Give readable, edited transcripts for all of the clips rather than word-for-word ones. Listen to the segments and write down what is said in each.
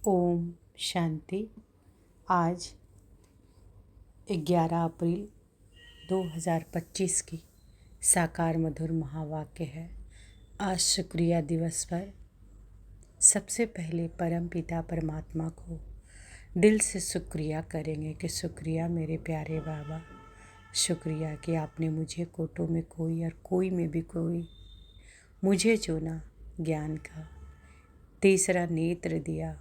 ओम शांति। आज 11 अप्रैल 2025 की साकार मधुर महावाक्य है। आज शुक्रिया दिवस पर सबसे पहले परम पिता परमात्मा को दिल से शुक्रिया करेंगे कि शुक्रिया मेरे प्यारे बाबा, शुक्रिया कि आपने मुझे कोटों में कोई और कोई में भी कोई मुझे चुना, ज्ञान का तीसरा नेत्र दिया।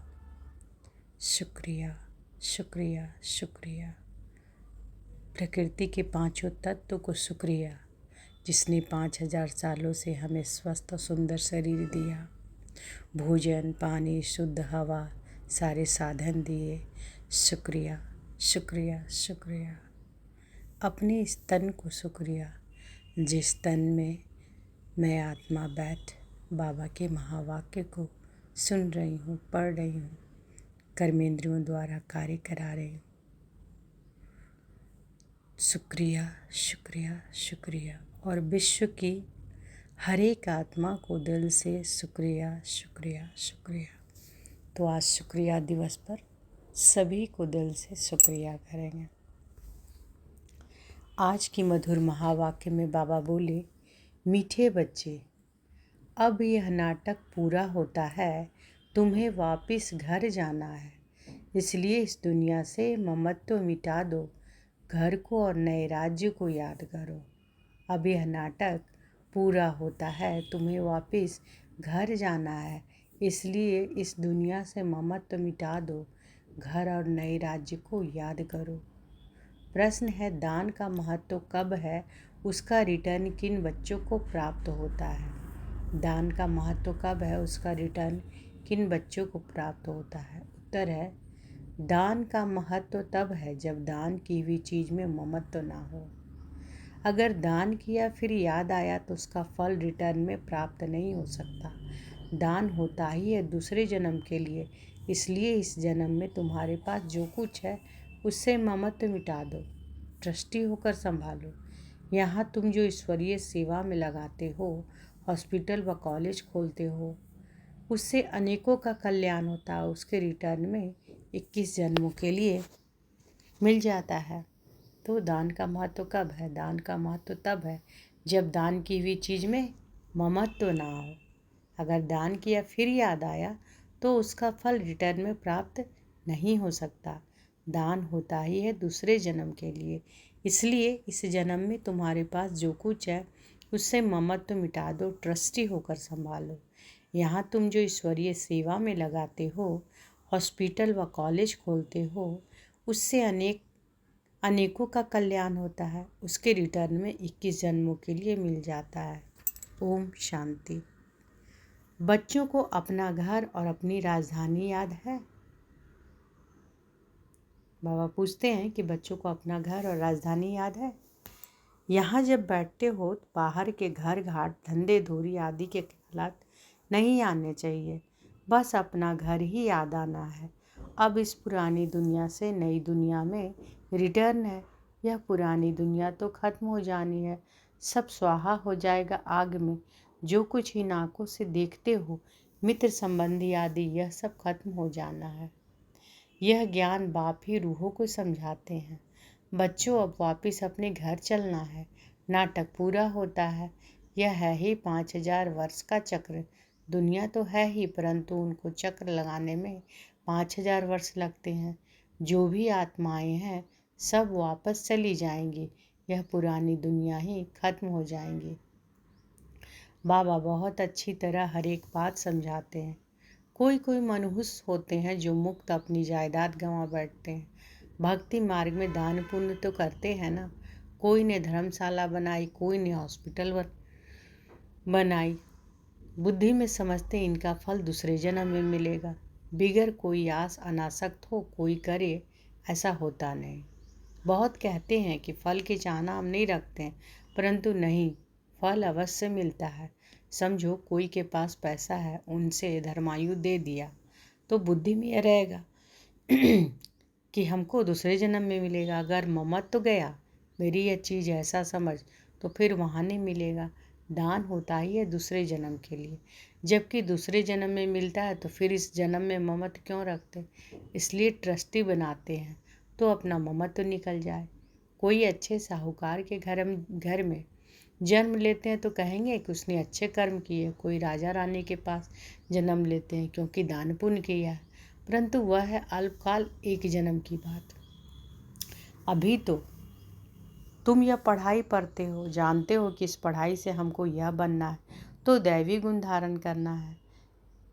शुक्रिया शुक्रिया शुक्रिया। प्रकृति के पांचों तत्व को शुक्रिया, जिसने 5000 सालों से हमें स्वस्थ और सुंदर शरीर दिया, भोजन पानी शुद्ध हवा सारे साधन दिए। शुक्रिया शुक्रिया शुक्रिया। अपने इस तन को शुक्रिया, जिस तन में मैं आत्मा बैठ बाबा के महावाक्य को सुन रही हूँ, पढ़ रही हूँ, कर्मेंद्रियों द्वारा कार्य करा रही हूँ। शुक्रिया शुक्रिया शुक्रिया। और विश्व की हर एक आत्मा को दिल से शुक्रिया शुक्रिया शुक्रिया। तो आज शुक्रिया दिवस पर सभी को दिल से शुक्रिया करेंगे। आज की मधुर महावाक्य में बाबा बोले, मीठे बच्चे, अब यह नाटक पूरा होता है, तुम्हें वापस घर जाना है, इसलिए इस दुनिया से ममत्व मिटा दो, घर को और नए राज्य को याद करो। अब यह नाटक पूरा होता है, तुम्हें वापस घर जाना है, इसलिए इस दुनिया से ममत्व मिटा दो, घर और नए राज्य को याद करो। प्रश्न है, दान का महत्व कब है, उसका रिटर्न किन बच्चों को प्राप्त होता है? दान का महत्व कब है, उसका रिटर्न किन बच्चों को प्राप्त होता है? उत्तर है, दान का महत्व तब है जब दान की हुई चीज़ में ममत्व ना हो। अगर दान किया फिर याद आया तो उसका फल रिटर्न में प्राप्त नहीं हो सकता। दान होता ही है दूसरे जन्म के लिए, इसलिए इस जन्म में तुम्हारे पास जो कुछ है उससे ममत्व मिटा दो, ट्रस्टी होकर संभालो। यहाँ तुम जो ईश्वरीय सेवा में लगाते हो, हॉस्पिटल व कॉलेज खोलते हो, उससे अनेकों का कल्याण होता है, उसके रिटर्न में 21 जन्मों के लिए मिल जाता है। तो दान का महत्व कब है? दान का महत्व तब है जब दान की हुई चीज़ में ममत्व ना हो। अगर दान किया फिर याद आया तो उसका फल रिटर्न में प्राप्त नहीं हो सकता। दान होता ही है दूसरे जन्म के लिए, इसलिए इस जन्म में तुम्हारे पास जो कुछ है उससे ममत्व मिटा दो, ट्रस्टी होकर संभालो। यहाँ तुम जो ईश्वरीय सेवा में लगाते हो, हॉस्पिटल व कॉलेज खोलते हो, उससे अनेकों का कल्याण होता है, उसके रिटर्न में 21 जन्मों के लिए मिल जाता है। ओम शांति। बच्चों को अपना घर और अपनी राजधानी याद है? बाबा पूछते हैं कि बच्चों को अपना घर और राजधानी याद है? यहाँ जब बैठते हो तो बाहर के घर घाट धंधे धूरी आदि के ख्यालात नहीं आने चाहिए, बस अपना घर ही याद आना है। अब इस पुरानी दुनिया से नई दुनिया में रिटर्न है। यह पुरानी दुनिया तो खत्म हो जानी है, सब स्वाहा हो जाएगा आग में। जो कुछ इन आँखों से देखते हो, मित्र संबंधी आदि, यह सब खत्म हो जाना है। यह ज्ञान बाप ही रूहों को समझाते हैं। बच्चों, अब वापस अपने घर चलना है, नाटक पूरा होता है। यह है ही 5000 वर्ष का चक्र। दुनिया तो है ही, परंतु उनको चक्र लगाने में 5000 वर्ष लगते हैं। जो भी आत्माएं हैं सब वापस चली जाएंगी, यह पुरानी दुनिया ही खत्म हो जाएंगी। बाबा बहुत अच्छी तरह हर एक बात समझाते हैं। कोई कोई मनहूस होते हैं जो मुक्त अपनी जायदाद गंवा बैठते हैं। भक्ति मार्ग में दान पुण्य तो करते हैं ना। कोई ने धर्मशाला बनाई, कोई ने हॉस्पिटल बनाई। बुद्धि में समझते इनका फल दूसरे जन्म में मिलेगा। बिगर कोई आस अनासक्त हो कोई करे, ऐसा होता नहीं। बहुत कहते हैं कि फल की चाहना हम नहीं रखते हैं, परंतु नहीं, फल अवश्य मिलता है। समझो कोई के पास पैसा है, उनसे धर्मायु दे दिया तो बुद्धि में यह रहेगा कि हमको दूसरे जन्म में मिलेगा। अगर ममत्व तो गया, मेरी यह चीज़ ऐसा समझ, तो फिर वहाँ नहीं मिलेगा। दान होता ही है दूसरे जन्म के लिए, जबकि दूसरे जन्म में मिलता है तो फिर इस जन्म में ममत्व क्यों रखते। इसलिए ट्रस्टी बनाते हैं तो अपना ममत्व निकल जाए। कोई अच्छे साहूकार के घर में जन्म लेते हैं तो कहेंगे कि उसने अच्छे कर्म किए। कोई राजा रानी के पास जन्म लेते हैं क्योंकि दान पुण्य किया है, परंतु वह है अल्पकाल एक जन्म की बात। अभी तो तुम यह पढ़ाई पढ़ते हो, जानते हो कि इस पढ़ाई से हमको यह बनना है, तो दैवी गुण धारण करना है।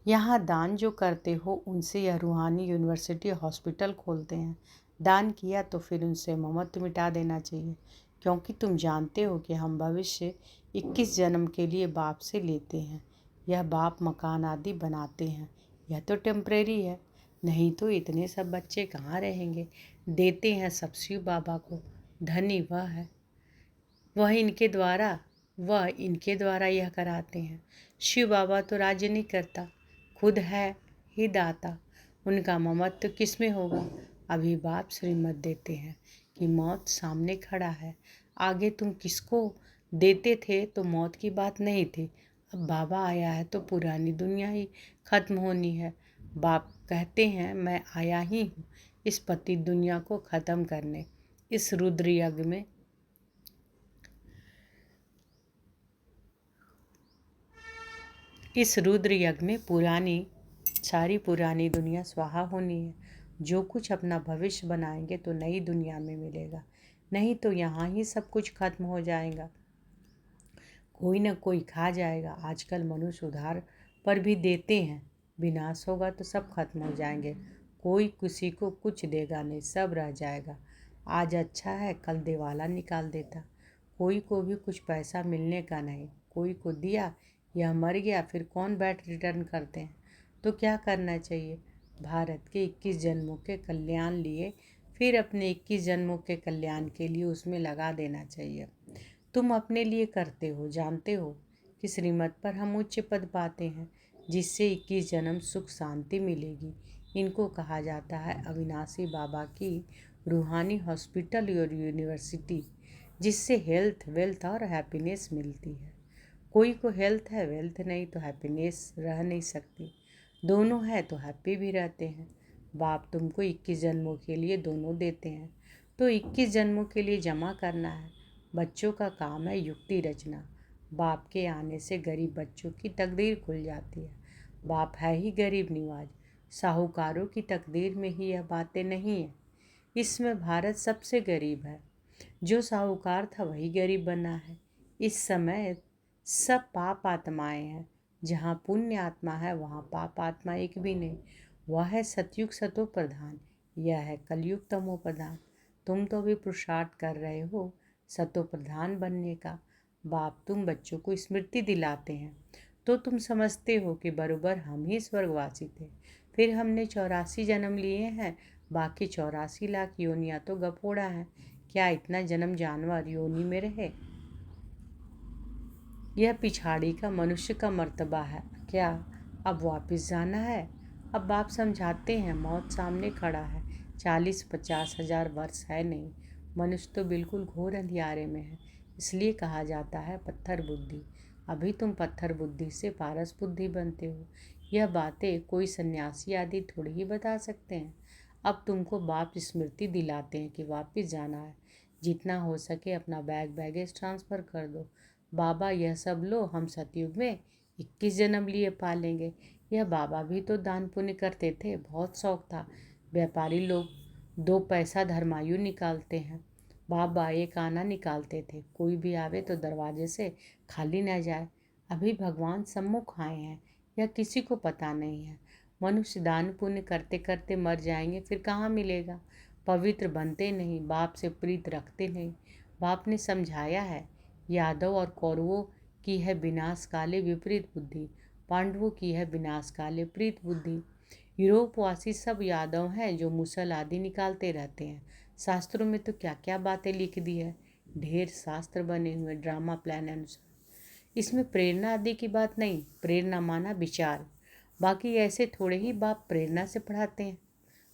यहाँ दान जो करते हो उनसे यह रूहानी यूनिवर्सिटी हॉस्पिटल खोलते हैं। दान किया तो फिर उनसे ममत्व मिटा देना चाहिए, क्योंकि तुम जानते हो कि हम भविष्य 21 जन्म के लिए बाप से लेते हैं। यह बाप मकान आदि बनाते हैं, यह तो टेम्परेरी है, नहीं तो इतने सब बच्चे कहाँ रहेंगे। देते हैं सब शिव बाबा को, धनी वह है, वह इनके द्वारा यह कराते हैं। शिव बाबा तो राज्य नहीं करता, खुद है ही दाता, उनका ममत्व किस में होगा। अभी बाप श्रीमत देते हैं कि मौत सामने खड़ा है, आगे तुम किसको देते थे तो मौत की बात नहीं थी। अब बाबा आया है तो पुरानी दुनिया ही खत्म होनी है। बाप कहते हैं मैं आया ही हूँ इस पतित दुनिया को ख़त्म करने। इस रुद्र यज्ञ में सारी पुरानी दुनिया स्वाहा होनी है। जो कुछ अपना भविष्य बनाएंगे तो नई दुनिया में मिलेगा, नहीं तो यहाँ ही सब कुछ खत्म हो जाएगा, कोई न कोई खा जाएगा। आजकल मनुष्य उधार पर भी देते हैं, विनाश होगा तो सब खत्म हो जाएंगे, कोई किसी को कुछ देगा नहीं, सब रह जाएगा। आज अच्छा है कल दिवाला निकाल देता, कोई को भी कुछ पैसा मिलने का नहीं। कोई को दिया यह मर गया, फिर कौन बैठ रिटर्न करते हैं। तो क्या करना चाहिए, भारत के 21 जन्मों के कल्याण लिए फिर अपने 21 जन्मों के कल्याण के लिए उसमें लगा देना चाहिए। तुम अपने लिए करते हो, जानते हो कि श्रीमत पर हम उच्च पद पाते हैं, जिससे 21 जन्म सुख शांति मिलेगी। इनको कहा जाता है अविनाशी बाबा की रूहानी हॉस्पिटल और यूनिवर्सिटी, जिससे हेल्थ वेल्थ और हैप्पीनेस मिलती है। कोई को हेल्थ है वेल्थ नहीं तो हैप्पीनेस रह नहीं सकती, दोनों है तो हैप्पी भी रहते हैं। बाप तुमको 21 जन्मों के लिए दोनों देते हैं, तो 21 जन्मों के लिए जमा करना है। बच्चों का काम है युक्ति रचना। बाप के आने से गरीब बच्चों की तकदीर खुल जाती है। बाप है ही गरीब निवाज, साहूकारों की तकदीर में ही यह बातें नहीं है। इसमें भारत सबसे गरीब है, जो साहूकार था वही गरीब बना है। इस समय सब पाप आत्माएं हैं, जहाँ पुण्य आत्मा है वहाँ पाप आत्मा एक भी नहीं। वह है सतयुग सतो प्रधान, यह है कलयुग तमो प्रधान। तुम तो भी पुरुषार्थ कर रहे हो सतो प्रधान बनने का। बाप तुम बच्चों को स्मृति दिलाते हैं तो तुम समझते हो कि बरोबर हम ही स्वर्गवासी थे, फिर हमने 84 जन्म लिए हैं, बाकी 84 लाख योनियाँ तो गपोड़ा है। क्या इतना जन्म जानवर योनि में रहे? यह पिछाड़ी का मनुष्य का मर्तबा है क्या? अब वापस जाना है? अब बाप समझाते हैं मौत सामने खड़ा है, 40-50 हजार वर्ष है नहीं। मनुष्य तो बिल्कुल घोर अंधियारे में है, इसलिए कहा जाता है पत्थर बुद्धि। अभी तुम पत्थर बुद्धि से पारस बुद्धि बनते हो। यह बातें कोई सन्यासी आदि थोड़ी ही बता सकते हैं। अब तुमको बाप स्मृति दिलाते हैं कि वापस जाना है, जितना हो सके अपना बैगेज ट्रांसफ़र कर दो। बाबा यह सब लो, हम सतयुग में 21 जन्म लिए पालेंगे। यह बाबा भी तो दान पुण्य करते थे, बहुत शौक था। व्यापारी लोग 2 पैसा धर्मायु निकालते हैं, बाबा एक आना निकालते थे, कोई भी आवे तो दरवाजे से खाली न जाए। अभी भगवान सम्मुख आए हैं, यह किसी को पता नहीं है। मनुष्य दान पुण्य करते करते मर जाएंगे, फिर कहाँ मिलेगा। पवित्र बनते नहीं, बाप से प्रीत रखते नहीं। बाप ने समझाया है, यादव और कौरवों की है विनाश काले विपरीत बुद्धि, पांडवों की है विनाश काले प्रीत बुद्धि। यूरोपवासी सब यादव हैं जो मुसल आदि निकालते रहते हैं। शास्त्रों में तो क्या क्या बातें लिख दी है, ढेर शास्त्र बने हुए ड्रामा प्लान अनुसार। इसमें प्रेरणा आदि की बात नहीं, प्रेरणा माना विचार। बाकी ऐसे थोड़े ही बाप प्रेरणा से पढ़ाते हैं।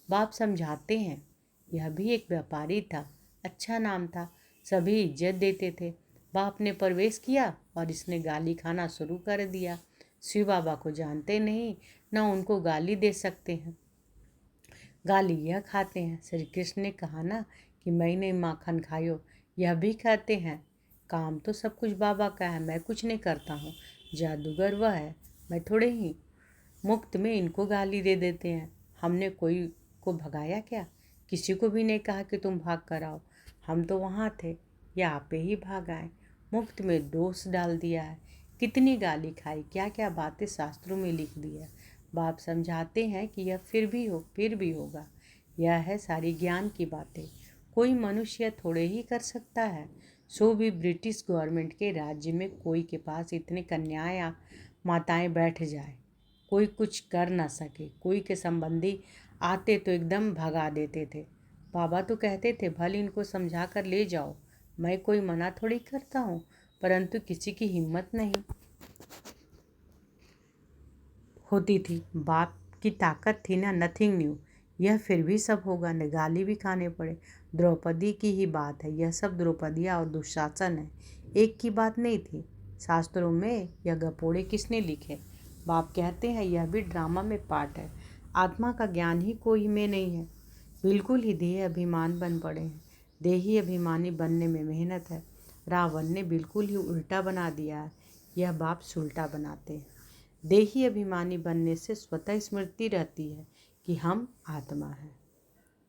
बाप समझाते हैं, यह भी एक व्यापारी था, अच्छा नाम था, सभी इज्जत देते थे। बाप ने प्रवेश किया और इसने गाली खाना शुरू कर दिया। शिव बाबा को जानते नहीं, न उनको गाली दे सकते हैं, गाली यह खाते हैं। श्री कृष्ण ने कहा ना कि मैंने माखन खायो, यह भी खाते हैं। काम तो सब कुछ बाबा का है, मैं कुछ नहीं करता हूँ। जादूगर वह है, मैं थोड़े ही। मुफ्त में इनको गाली दे देते हैं। हमने कोई को भगाया क्या? किसी को भी नहीं कहा कि तुम भाग कर आओ। हम तो वहाँ थे, या आपे ही भाग आए। मुफ्त में दोष डाल दिया है। कितनी गाली खाई, क्या क्या बातें शास्त्रों में लिख दी है। बाप समझाते हैं कि यह फिर भी होगा। यह है सारी ज्ञान की बातें। कोई मनुष्य थोड़े ही कर सकता है, सो भी ब्रिटिश गवर्नमेंट के राज्य में कोई के पास इतने कन्याएं या माताएं बैठ जाए, कोई कुछ कर ना सके। कोई के संबंधी आते तो एकदम भगा देते थे। बाबा तो कहते थे भले इनको समझा कर ले जाओ, मैं कोई मना थोड़ी करता हूँ, परंतु किसी की हिम्मत नहीं होती थी। बाप की ताकत थी ना, नथिंग न्यू। यह फिर भी सब होगा न, गाली भी खाने पड़े। द्रौपदी की ही बात है, यह सब द्रौपदिया और दुशासन है, एक की बात नहीं थी। शास्त्रों में यह गपोड़े किसने लिखे? बाप कहते हैं यह भी ड्रामा में पार्ट है। आत्मा का ज्ञान ही कोई में नहीं है, बिल्कुल ही देह अभिमान बन पड़े हैं। देही अभिमानी बनने में मेहनत है। रावण ने बिल्कुल ही उल्टा बना दिया है, यह बाप सुलटा बनाते हैं। देही अभिमानी बनने से स्वतः स्मृति रहती है कि हम आत्मा हैं।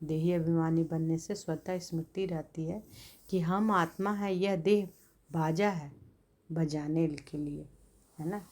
देही अभिमानी बनने से स्वतः स्मृति रहती है कि हम आत्मा है। यह देह बाजा है बजाने के लिए, है ना,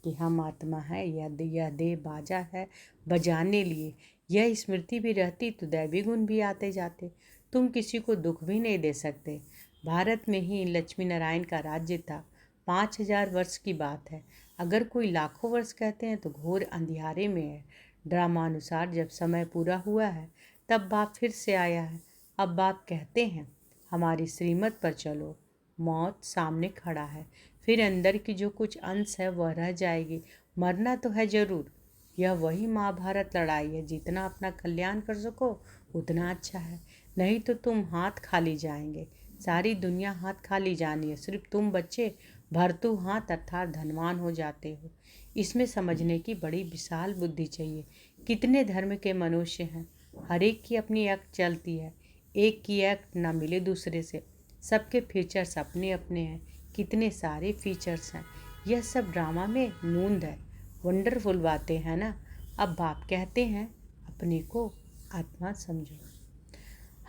कि हम आत्मा है। यह देह बाजा है बजाने लिए। यह स्मृति भी रहती तो दैवी गुण भी आते जाते। तुम किसी को दुख भी नहीं दे सकते। भारत में ही लक्ष्मी नारायण का राज्य था। 5000 वर्ष की बात है। अगर कोई लाखों वर्ष कहते हैं तो घोर अंधियारे में है। ड्रामानुसार जब समय पूरा हुआ है तब बाप फिर से आया है। अब बाप कहते हैं हमारी श्रीमत पर चलो। मौत सामने खड़ा है, फिर अंदर की जो कुछ अंश है वह रह जाएगी। मरना तो है जरूर। यह वही महाभारत लड़ाई है, जितना अपना कल्याण कर सको उतना अच्छा है, नहीं तो तुम हाथ खाली जाएंगे। सारी दुनिया हाथ खाली जानी है, सिर्फ तुम बच्चे भरतू हाथ अर्थात धनवान हो जाते हो। इसमें समझने की बड़ी विशाल बुद्धि चाहिए। कितने धर्म के मनुष्य हैं, हर एक की अपनी एक्ट चलती है। एक की एक्ट ना मिले दूसरे से। सबके फीचर्स अपने अपने हैं। कितने सारे फीचर्स हैं। यह सब ड्रामा में नूंद है। वंडरफुल बातें हैं ना। अब बाप कहते हैं अपने को आत्मा समझो।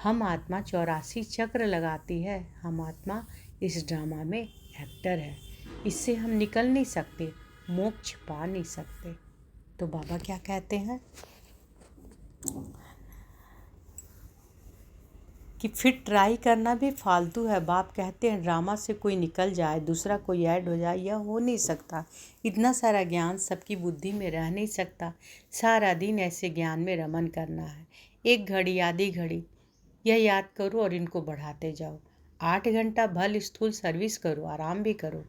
हम आत्मा 84 चक्र लगाती है। हम आत्मा इस ड्रामा में एक्टर है। इससे हम निकल नहीं सकते, मोक्ष पा नहीं सकते। तो बाबा क्या कहते हैं कि फिर ट्राई करना भी फालतू है। बाप कहते हैं ड्रामा से कोई निकल जाए, दूसरा कोई ऐड हो जाए, यह हो नहीं सकता। इतना सारा ज्ञान सबकी बुद्धि में रह नहीं सकता। सारा दिन ऐसे ज्ञान में रमन करना है। 1 घड़ी आधी घड़ी यह याद करो और इनको बढ़ाते जाओ। 8 घंटा भल स्थूल सर्विस करो, आराम भी करो।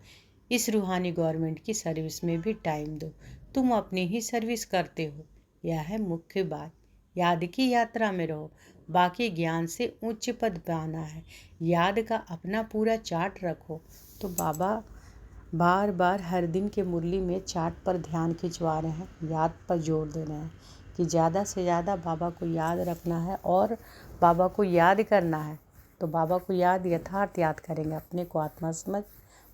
इस रूहानी गवर्नमेंट की सर्विस में भी टाइम दो। तुम अपनी ही सर्विस करते हो, यह है मुख्य बात। याद की यात्रा में रहो। बाकी ज्ञान से उच्च पद पाना है। याद का अपना पूरा चार्ट रखो। तो बाबा बार बार हर दिन के मुरली में चार्ट पर ध्यान खिंचवा रहे हैं, याद पर जोर दे रहे हैं कि ज़्यादा से ज़्यादा बाबा को याद रखना है और बाबा को याद करना है। तो बाबा को याद यथार्थ याद करेंगे, अपने को आत्मा समझ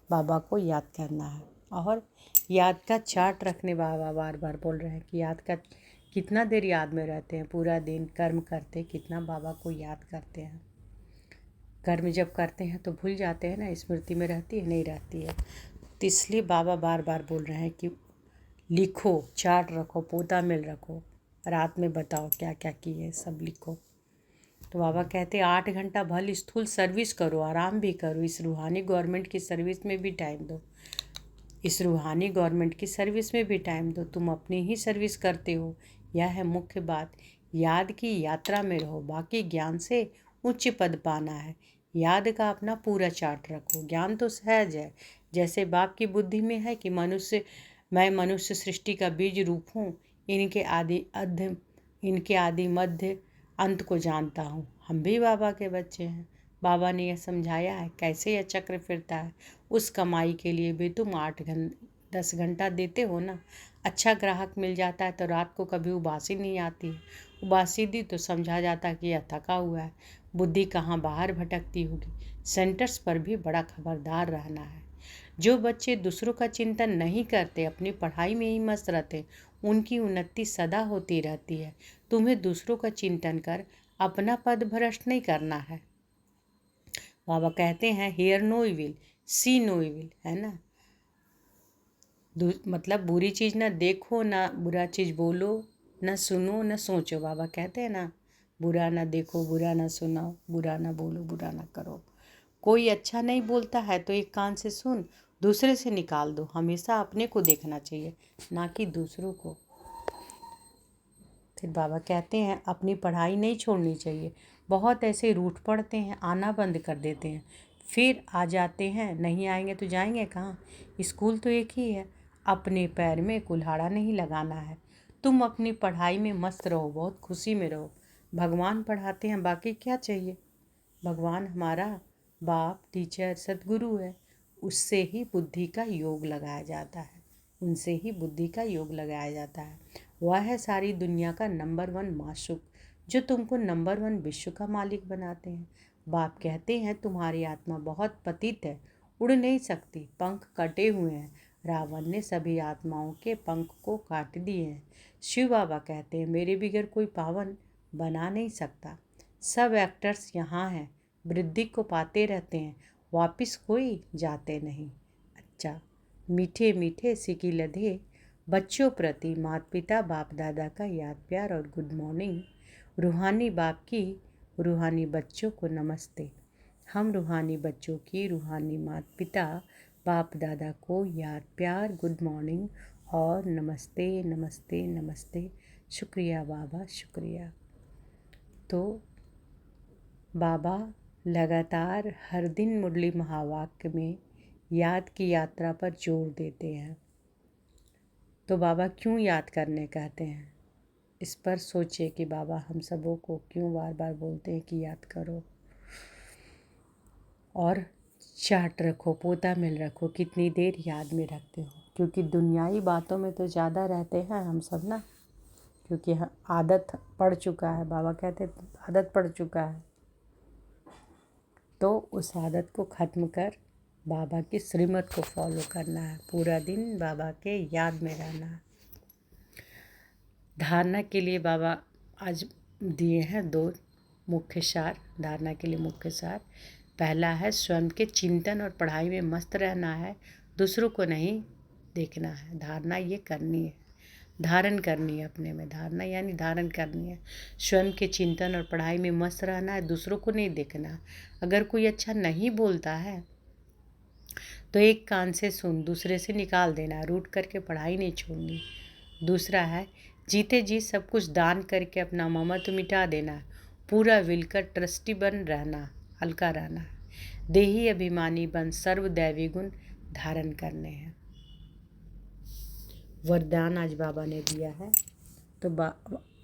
बाबा को याद करना है। और याद का चार्ट रखने बाबा बार बार बोल रहे हैं कि याद का कितना देर याद में रहते हैं। पूरा दिन कर्म करते कितना बाबा को याद करते हैं। कर्म जब करते हैं तो भूल जाते हैं ना, स्मृति में रहती है नहीं रहती है। तो इसलिए बाबा बार बार बोल रहे हैं कि लिखो, चार्ट रखो, पोता मिल रखो, रात में बताओ क्या क्या किए, सब लिखो। तो बाबा कहते हैं 8 घंटा भल स्थूल सर्विस करो, आराम भी करो। इस रूहानी गवर्नमेंट की सर्विस में भी टाइम दो। इस रूहानी गवर्नमेंट की सर्विस में भी टाइम दो। तुम अपनी ही सर्विस करते हो, यह है मुख्य बात। याद की यात्रा में रहो। बाकी ज्ञान से उच्च पद पाना है। याद का अपना पूरा चार्ट रखो। ज्ञान तो सहज है, जैसे बाप की बुद्धि में है कि मैं मनुष्य सृष्टि का बीज रूप हूँ। इनके आदि मध्य अंत को जानता हूँ। हम भी बाबा के बच्चे हैं। बाबा ने यह समझाया है कैसे यह चक्र फिरता है। उस कमाई के लिए भी तुम 10 घंटा देते हो ना। अच्छा ग्राहक मिल जाता है तो रात को कभी उबासी नहीं आती है। उबासी दी तो समझा जाता कि यह थका हुआ है, बुद्धि कहाँ बाहर भटकती होगी। सेंटर्स पर भी बड़ा खबरदार रहना है। जो बच्चे दूसरों का चिंतन नहीं करते, अपनी पढ़ाई में ही मस्त रहते, उनकी उन्नति सदा होती रहती है। तुम्हें दूसरों का चिंतन कर अपना पद भ्रष्ट नहीं करना है। बाबा कहते हैं hear no evil, see no evil, है ना। मतलब बुरी चीज़ ना देखो, ना बुरा चीज़ बोलो, ना सुनो, ना सोचो। बाबा कहते हैं ना, बुरा ना देखो, बुरा ना सुनो, बुरा ना बोलो, बुरा ना करो। कोई अच्छा नहीं बोलता है तो एक कान से सुन, दूसरे से निकाल दो। हमेशा अपने को देखना चाहिए, ना कि दूसरों को। फिर बाबा कहते हैं अपनी पढ़ाई नहीं छोड़नी चाहिए। बहुत ऐसे रूठ पड़ते हैं, आना बंद कर देते हैं, फिर आ जाते हैं। नहीं आएंगे तो जाएंगे कहाँ? स्कूल तो एक ही है। अपने पैर में कुल्हाड़ा नहीं लगाना है। तुम अपनी पढ़ाई में मस्त रहो, बहुत खुशी में रहो। भगवान पढ़ाते हैं, बाकी क्या चाहिए। भगवान हमारा बाप, टीचर, सद्गुरु है। उससे ही बुद्धि का योग लगाया जाता है, उनसे ही बुद्धि का योग लगाया जाता है। वह है सारी दुनिया का नंबर 1 माशूक, जो तुमको नंबर 1 विश्व का मालिक बनाते हैं। बाप कहते हैं तुम्हारी आत्मा बहुत पतित है, उड़ नहीं सकती, पंख कटे हुए हैं। रावण ने सभी आत्माओं के पंख को काट दिए हैं। शिव बाबा कहते हैं मेरे बिगर कोई पावन बना नहीं सकता। सब एक्टर्स यहाँ हैं, वृद्धि को पाते रहते हैं, वापिस कोई जाते नहीं। अच्छा, मीठे मीठे सिकी लधे बच्चों प्रति माता पिता बाप दादा का याद प्यार और गुड मॉर्निंग। रूहानी बाप की रूहानी बच्चों को नमस्ते। हम रूहानी बच्चों की रूहानी माता पिता बाप दादा को याद प्यार, गुड मॉर्निंग और नमस्ते नमस्ते नमस्ते। शुक्रिया बाबा, शुक्रिया। तो बाबा लगातार हर दिन मुरली महावाक्य में याद की यात्रा पर जोर देते हैं। तो बाबा क्यों याद करने कहते हैं, इस पर सोचिए कि बाबा हम सबों को क्यों बार बार बोलते हैं कि याद करो। और चार्ट रखो, पोता मिल रखो, कितनी देर याद में रखते हो। क्योंकि दुनियाई बातों में तो ज़्यादा रहते हैं हम सब ना, क्योंकि आदत पड़ चुका है। बाबा कहते आदत पड़ चुका है, तो उस आदत को ख़त्म कर बाबा की श्रीमत को फॉलो करना है। पूरा दिन बाबा के याद में रहना है। धारणा के लिए बाबा आज दिए हैं 2 मुख्य सार। धारणा के लिए मुख्य सार पहला है स्वयं के चिंतन और पढ़ाई में मस्त रहना है, दूसरों को नहीं देखना है। धारणा ये करनी है, धारण करनी है अपने में। धारणा यानी धारण करनी है। स्वयं के चिंतन और पढ़ाई में मस्त रहना है, दूसरों को नहीं देखना। अगर कोई अच्छा नहीं बोलता है तो एक कान से सुन, दूसरे से निकाल देना। रूठ करके पढ़ाई नहीं छोड़नी। दूसरा है जीते जी सब कुछ दान करके अपना ममत्व मिटा देना। पूरा विलकर ट्रस्टी बन रहना, हल्का रहना। देही अभिमानी बन सर्वदैवी गुण धारण करने हैं। वरदान आज बाबा ने दिया है, तो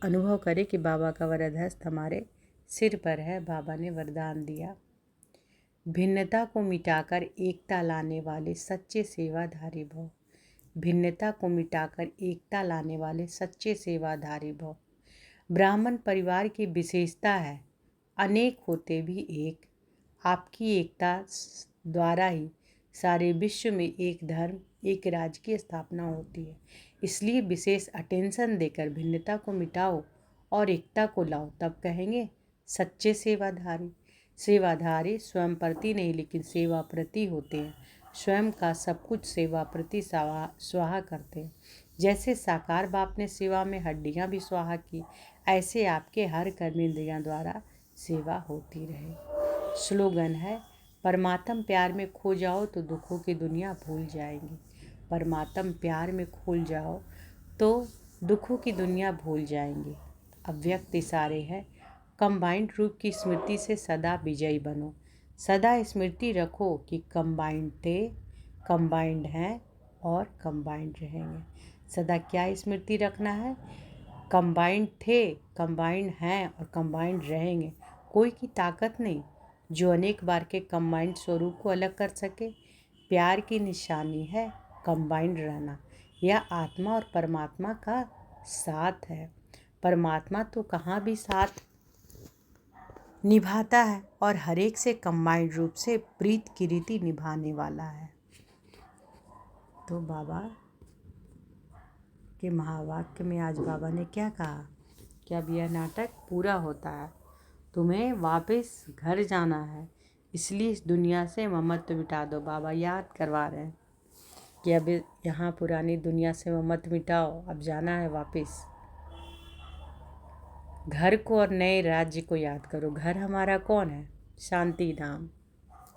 अनुभव करें कि बाबा का वरदहस्त हमारे सिर पर है। बाबा ने वरदान दिया, भिन्नता को मिटाकर एकता लाने वाले सच्चे सेवाधारी भव। भिन्नता को मिटाकर एकता लाने वाले सच्चे सेवाधारी भव। ब्राह्मण परिवार की विशेषता है अनेक होते भी एक। आपकी एकता द्वारा ही सारे विश्व में एक धर्म, एक राज्य की स्थापना होती है। इसलिए विशेष अटेंशन देकर भिन्नता को मिटाओ और एकता को लाओ, तब कहेंगे सच्चे सेवाधारी। सेवाधारी स्वयं प्रति नहीं लेकिन सेवा प्रति होते हैं। स्वयं का सब कुछ सेवा प्रति स्वाहा करते हैं। जैसे साकार बाप ने सेवा में हड्डियां भी स्वाहा की, ऐसे आपके हर कर्मेंद्रियां द्वारा सेवा होती रहे। स्लोगन है, परमात्म प्यार में खो जाओ तो दुखों की दुनिया भूल जाएंगी। परमात्म प्यार में खो जाओ तो दुखों की दुनिया भूल जाएंगी। अव्यक्त इशारे है, कंबाइंड रूप की स्मृति से सदा विजयी बनो। सदा स्मृति रखो कि कंबाइंड थे, कंबाइंड हैं और कंबाइंड रहेंगे। सदा क्या स्मृति रखना है? कंबाइंड थे, कंबाइंड हैं और कंबाइंड रहेंगे। कोई की ताकत नहीं, जो अनेक बार के कंबाइंड स्वरूप को अलग कर सके। प्यार की निशानी है कंबाइंड रहना। यह आत्मा और परमात्मा का साथ है। परमात्मा तो कहाँ भी साथ निभाता है और हर एक से कंबाइंड रूप से प्रीत की रीति निभाने वाला है। तो बाबा के महावाक्य में आज बाबा ने क्या कहा कि अब यह नाटक पूरा होता है, तुम्हें वापस घर जाना है, इसलिए इस दुनिया से ममत्व मिटा दो। बाबा याद करवा रहे हैं कि अब यहाँ पुरानी दुनिया से ममत्व मिटाओ, अब जाना है वापस घर को और नए राज्य को याद करो। घर हमारा कौन है? शांति धाम,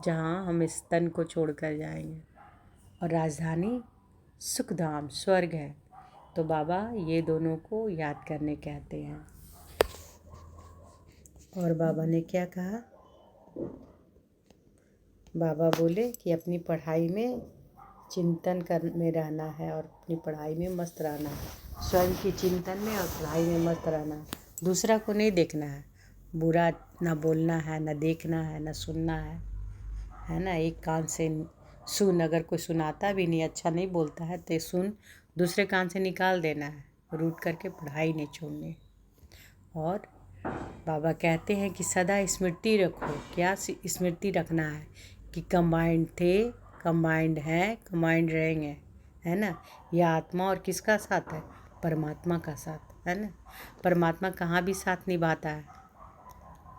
जहाँ हम इस तन को छोड़कर जाएंगे, और राजधानी सुखधाम स्वर्ग है। तो बाबा ये दोनों को याद करने कहते हैं। और बाबा ने क्या कहा? बाबा बोले कि अपनी पढ़ाई में चिंतन में रहना है और अपनी पढ़ाई में मस्त रहना है। स्वयं की चिंतन में और पढ़ाई में मस्त रहना है। दूसरा को नहीं देखना है, बुरा ना बोलना है, ना देखना है, ना सुनना है ना। एक कान से सुन, अगर कोई सुनाता भी नहीं, अच्छा नहीं बोलता है तो सुन, दूसरे कान से निकाल देना है, रूठ करके पढ़ाई नहीं छोड़नी। और बाबा कहते हैं कि सदा स्मृति रखो। क्या स्मृति रखना है? कि कंबाइंड थे, कंबाइंड हैं, कंबाइंड रहेंगे, है ना। यह आत्मा और किसका साथ है? परमात्मा का साथ, है ना। परमात्मा कहाँ भी साथ निभाता है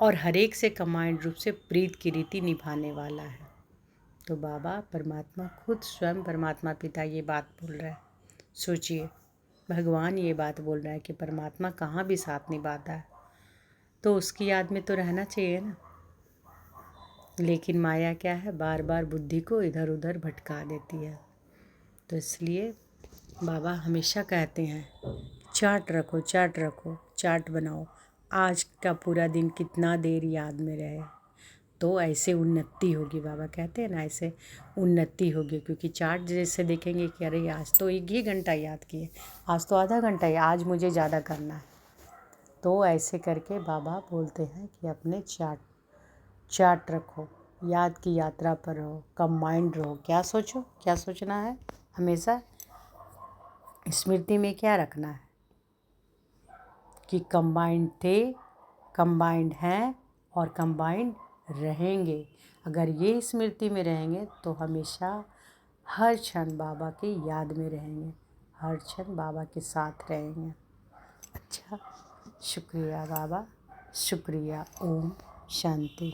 और हर एक से कंबाइंड रूप से प्रीत की रीति निभाने वाला है। तो बाबा परमात्मा खुद स्वयं परमात्मा पिता ये बात बोल रहा है। सोचिए, भगवान ये बात बोल रहा है कि परमात्मा कहाँ भी साथ निभाता है, तो उसकी याद में तो रहना चाहिए ना। लेकिन माया क्या है? बार बार बुद्धि को इधर उधर भटका देती है। तो इसलिए बाबा हमेशा कहते हैं चार्ट रखो, चार्ट रखो, चार्ट बनाओ, आज का पूरा दिन कितना देर याद में रहे, तो ऐसे उन्नति होगी। बाबा कहते हैं ना, ऐसे उन्नति होगी। क्योंकि चार्ट जैसे देखेंगे कि अरे आज तो 1 घंटा याद किए, आज तो आधा घंटा है, आज मुझे ज़्यादा करना है, तो ऐसे करके बाबा बोलते हैं कि अपने चार्ट रखो, याद की यात्रा पर रहो, कंबाइंड रहो। क्या सोचो, क्या सोचना है? हमेशा स्मृति में क्या रखना है कि कंबाइंड थे, कंबाइंड हैं और कंबाइंड रहेंगे। अगर ये स्मृति में रहेंगे तो हमेशा हर क्षण बाबा की याद में रहेंगे, हर क्षण बाबा के साथ रहेंगे। अच्छा, शुक्रिया बाबा, शुक्रिया। ओम शांति।